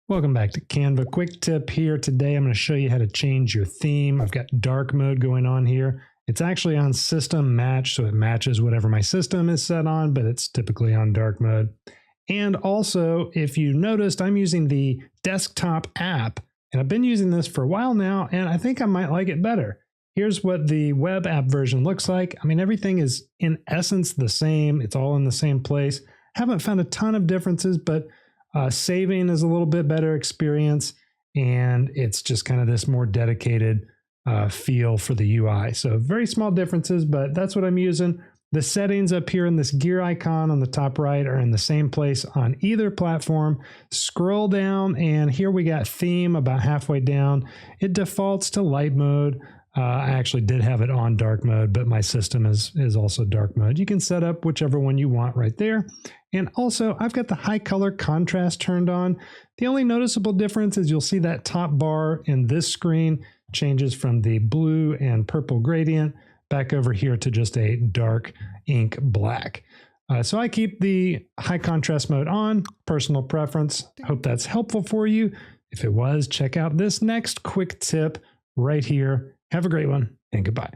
Welcome back to Canva. Quick tip here. Today I'm going to show you how to change your theme. I've got dark mode going on here. It's actually on system match, so it matches whatever my system is set on, but it's typically on dark mode. And also, if you noticed, I'm using the desktop app, and I've been using this for a while now, and I think I might like it better. Here's what the web app version looks like. I mean, everything is in essence the same. It's all in the same place. Haven't found a ton of differences, but saving is a little bit better experience, and it's just kind of this more dedicated feel for the UI. So very small differences, but that's what I'm using. The settings up here in this gear icon on the top right are in the same place on either platform. Scroll down, and here we got theme about halfway down. It defaults to light mode. I actually did have it on dark mode, but my system is also dark mode. You can set up whichever one you want right there. And also, I've got the high color contrast turned on. The only noticeable difference is you'll see that top bar in this screen changes from the blue and purple gradient back over here to just a dark ink black. So I keep the high contrast mode on, personal preference. Hope that's helpful for you. If it was, check out this next quick tip right here. Have a great one, and goodbye.